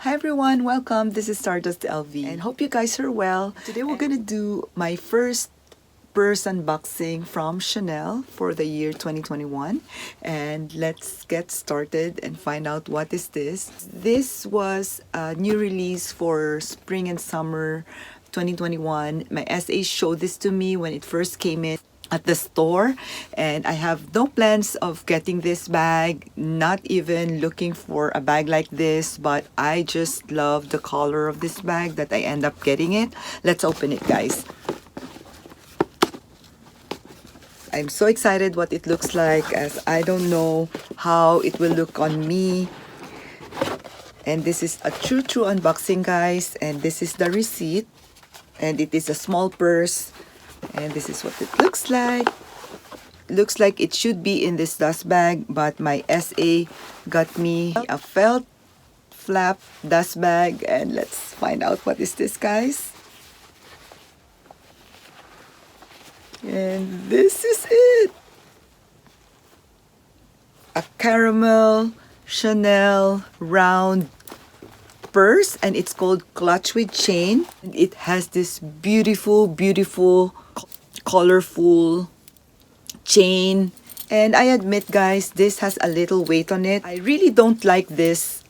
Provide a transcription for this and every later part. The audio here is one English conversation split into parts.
Hi everyone, welcome. This is Stardust LV and hope you guys are well. Today we're gonna do my first purse unboxing from Chanel for the year 2021, and let's get started and find out what is this. This was a new release for spring and summer 2021. My SA showed this to me when it first came in at the store, and I have no plans of getting this bag, not even looking for a bag like this, but I just love the color of this bag that I end up getting it. Let's open it, guys. I'm so excited what it looks like, as I don't know how it will look on me. And this is a true unboxing, guys, and this is the receipt, and it is a small purse, and this is what it looks like. Looks like it should be in this dust bag, but my SA got me a felt flap dust bag, and let's find out what is this, guys. And this is it. A caramel Chanel round purse, and it's called Clutch with Chain. It has this beautiful colorful chain, and I admit, guys, this has a little weight on it. I really don't like this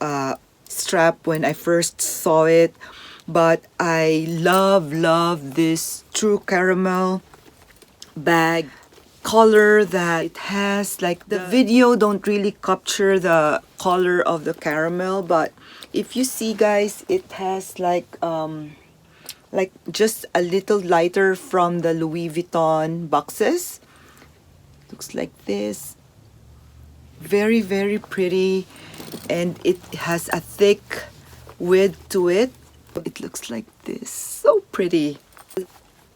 strap when I first saw it, but I love this true caramel bag color that it has. Like, the video don't really capture the color of the caramel, but if you see, guys, it has like just a little lighter from the Louis Vuitton boxes. Looks like this. Very pretty, and it has a thick width to it. It looks like this. So pretty.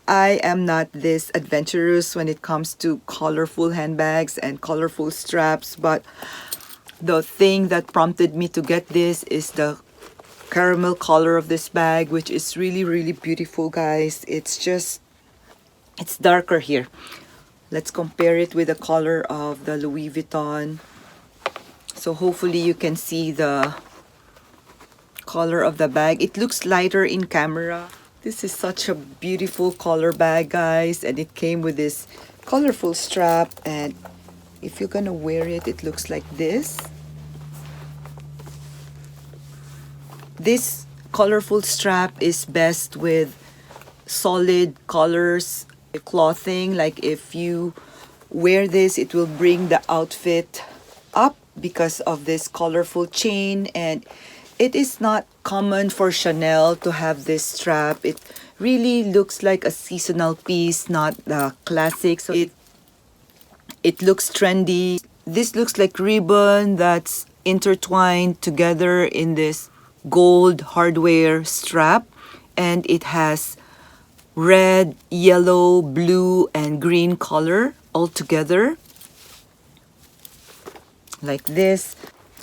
I am not this adventurous when it comes to colorful handbags and colorful straps, but the thing that prompted me to get this is the caramel color of this bag, which is really beautiful, guys. It's darker here. Let's compare it with the color of the Louis Vuitton. So hopefully you can see the color of the bag. It looks lighter in camera. This is such a beautiful color bag, guys, and it came with this colorful strap, and if you're gonna wear it, it looks like this. This colorful strap is best with solid colors clothing. Like, if you wear this, it will bring the outfit up because of this colorful chain, and it is not common for Chanel to have this strap. It really looks like a seasonal piece, not the classic. So it looks trendy. This looks like ribbon that's intertwined together in this gold hardware strap, and it has red, yellow, blue, and green color all together like this.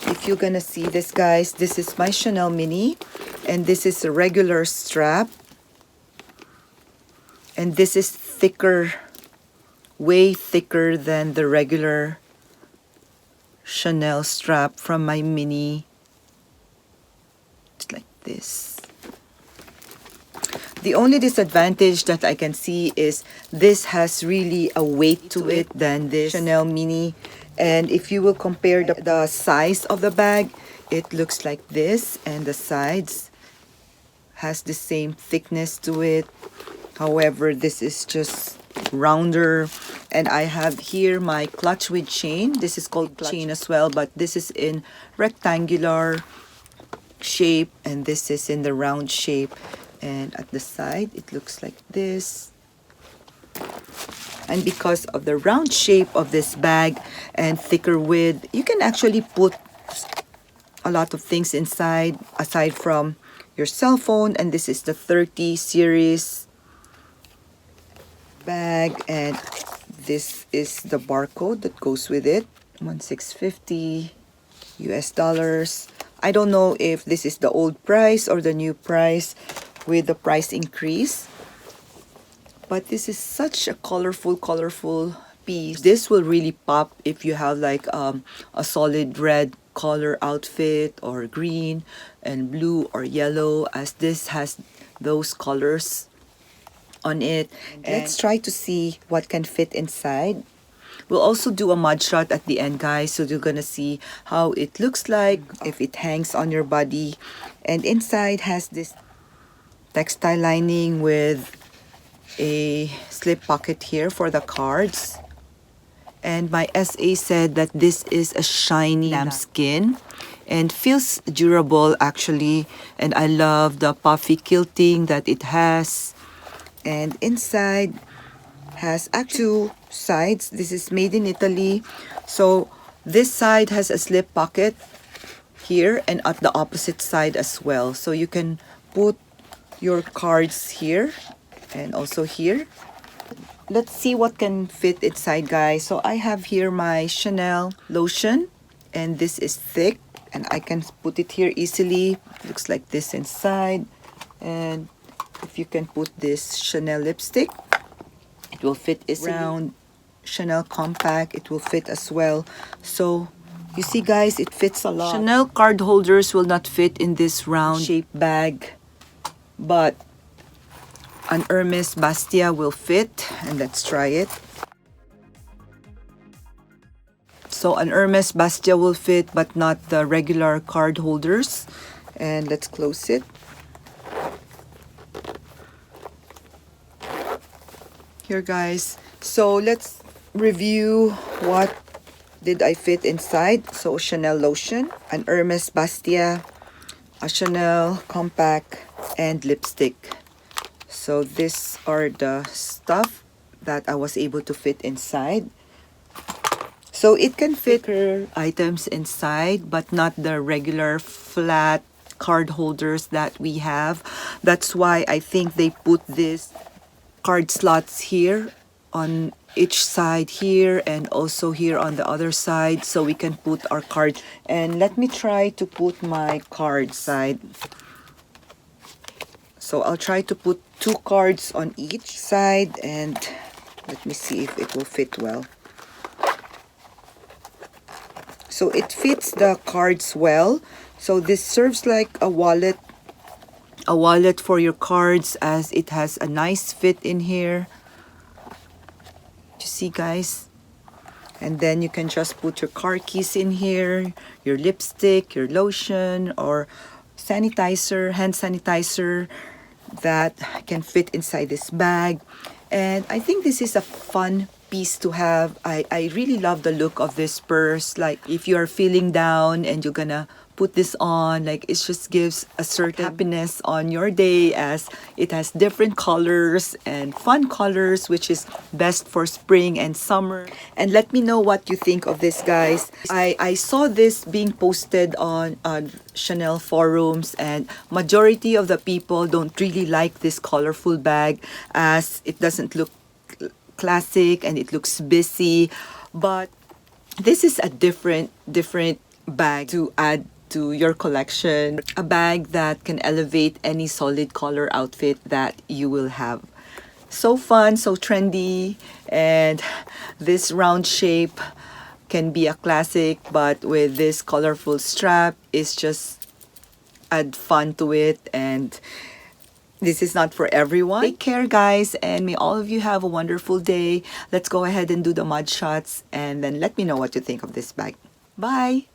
If you're gonna see this, guys, this is my Chanel Mini, and this is a regular strap, and this is thicker, way thicker than the regular Chanel strap from my Mini. It's like this. The only disadvantage that I can see is this has really a weight to it than this Chanel Mini. And if you will compare the size of the bag, it looks like this, and the sides has the same thickness to it. However, this is just rounder. And I have here my Clutch with Chain. This is called chain as well, but this is in rectangular shape, and this is in the round shape. And at the side, it looks like this. And because of the round shape of this bag and thicker width, you can actually put a lot of things inside aside from your cell phone. And this is the 30 series bag, and this is the barcode that goes with it. 1650 US dollars. I don't know if this is the old price or the new price with the price increase, but this is such a colorful piece. This will really pop if you have like a solid red color outfit, or green and blue or yellow, as this has those colors on it. Let's try to see what can fit inside. We'll also do a mud shot at the end, guys, so you're gonna see how it looks like if it hangs on your body. And inside has this textile lining with a slip pocket here for the cards. And my SA said that this is a shiny lambskin and feels durable actually. And I love the puffy quilting that it has. And inside has actually two sides. This is made in Italy. So this side has a slip pocket here and at the opposite side as well. So you can put your cards here and also here. Let's see what can fit inside, guys. So I have here my Chanel lotion, and this is thick and I can put it here easily. Looks like this inside. And if you can put this Chanel lipstick, it will fit easily. Round Chanel compact, it will fit as well. So you see, guys, it fits a lot. Chanel card holders will not fit in this round shaped bag, but an Hermes Bastia will fit, and let's try it. So an Hermes Bastia will fit, but not the regular card holders. And let's close it. Here, guys. So let's review what did I fit inside. So Chanel lotion, an Hermes Bastia, a Chanel compact, and lipstick. So these are the stuff that I was able to fit inside. So it can fit items inside, but not the regular flat card holders that we have. That's why I think they put these card slots here on each side here and also here on the other side, so we can put our cards. And let me try to put my card side. So I'll try to put 2 cards on each side, and let me see if it will fit well. So it fits the cards well. So this serves like a wallet for your cards, as it has a nice fit in here. You see, guys? And then you can just put your car keys in here, your lipstick, your lotion, or sanitizer, hand sanitizer, that can fit inside this bag. And I think this is a fun piece to have. I really love the look of this purse. Like if you are feeling down and you're gonna put this on, like it just gives a certain happiness on your day, as it has different colors and fun colors, which is best for spring and summer. And let me know what you think of this, guys. I saw this being posted on Chanel forums, and majority of the people don't really like this colorful bag, as it doesn't look classic and it looks busy. But this is a different bag to add to your collection, a bag that can elevate any solid color outfit that you will have. So fun, so trendy, and this round shape can be a classic, but with this colorful strap, it's just add fun to it. And this is not for everyone. Take care, guys, and may all of you have a wonderful day. Let's go ahead and do the mud shots, and then let me know what you think of this bag. Bye!